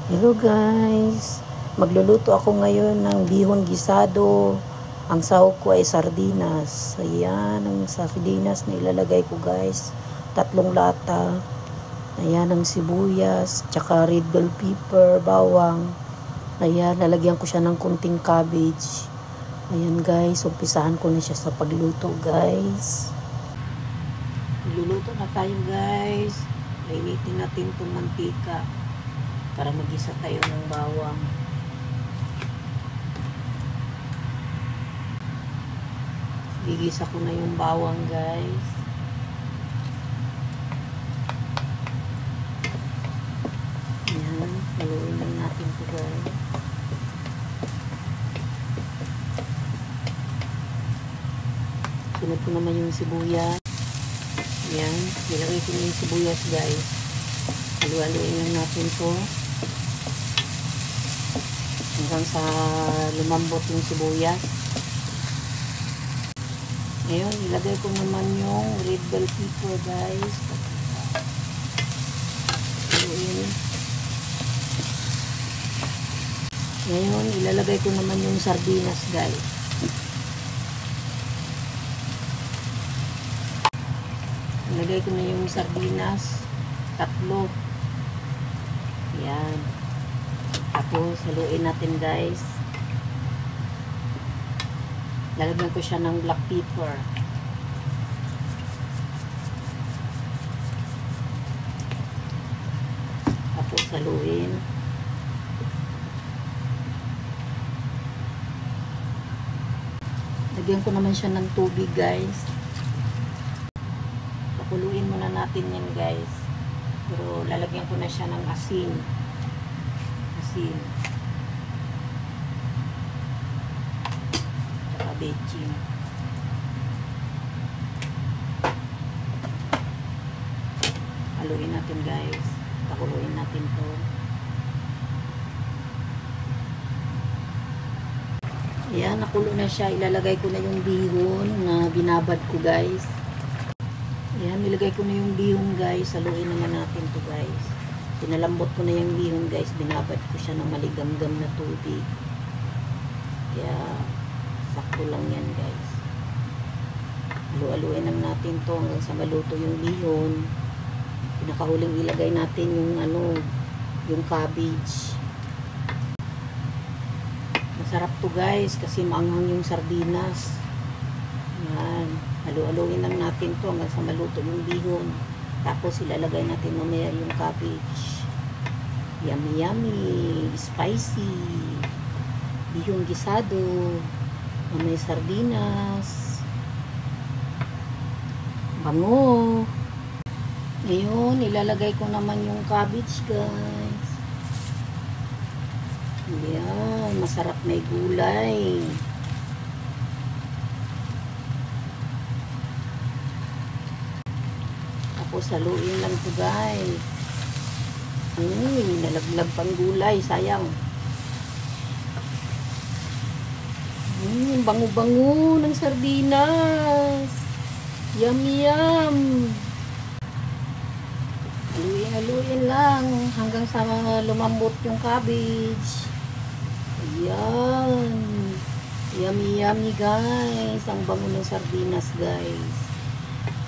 Hello guys, magluluto ako ngayon ng bihon gisado. Ang sahog ko ay sardinas. Ayan ang sardinas na ilalagay ko guys. 3 lata. Ayan ang sibuyas, tsaka red bell pepper, bawang. Ayan, lalagyan ko siya ng kunting cabbage. Ayan guys, umpisahan ko na siya sa pagluto guys. Luluto na tayo guys. Initin natin itong mantika para mag-isa tayo ng bawang. Gigisa ko na yung bawang guys. Ayan, haluin lang natin ito guys. Sunod ko naman yung sibuyas. Ayan, nilagay ko na yung sibuyas guys. Halu-haluin lang natin ito hanggang sa lumambot yung sibuyas. Ngayon, ilagay ko naman yung red bell pepper guys. Haluin. Ngayon, ilalagay ko naman yung sardinas guys. Ilagay ko na yung sardinas. 3. Ayan. Tapos, haluin natin guys. Lalagyan ko siya ng black pepper. Tapos, haluin. Lagyan ko naman siya ng tubig guys. Pakuluin muna natin yan guys. Pero lalagyan ko na siya ng asin. Tsaka bechin. Haluin natin guys. Pakuluin natin to. Ayan, nakulo na siya. Ilalagay ko na yung bihon na binabad ko guys. Ayan, nilagay ko na yung bihon guys. Haluin naman natin to guys. Pinalambot ko na yung bihon guys. Binabad ko siya ng maligamgam na tubig. Kaya, sakto lang yan guys. Halu-haluin lang natin to hanggang sa maluto yung bihon. Pinakahuling ilagay natin yung yung cabbage. Masarap to guys kasi maanghang yung sardinas. Ayan. Halu-haluin lang natin to hanggang sa maluto yung bihon. Tapos ilalagay natin mamaya yung cabbage. Yummy yummy, spicy bihon gisado na may sardinas. Bango. Ngayon, ilalagay ko naman yung cabbage guys. Ayan, masarap na gulay. Tapos haluin lang ito guys. Nalaglag pang gulay, sayang. Bango-bango ng sardinas. Yummy yum. Haluin lang hanggang sa lumambot yung cabbage. Ayan. Yummy yummy guys. Ang bango ng sardinas guys.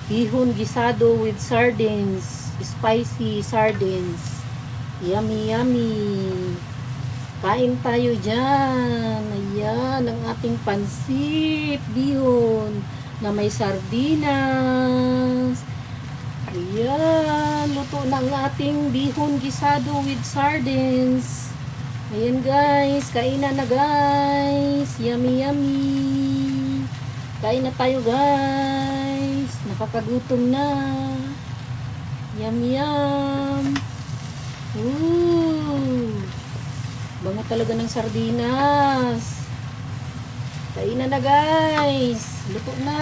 Bihon gisado with sardines. Spicy sardines. Yummy yummy. Kain tayo dyan. Ayan ang ating pansit. Bihon na may sardinas. Ayan. Luto na ang ating bihon gisado with sardines. Ayan guys. Kainan na guys. Yummy yummy. Kain na tayo guys. Nakakagutom na. Yum yum. Bango talaga ng sardinas. Kainan na guys. Luto na.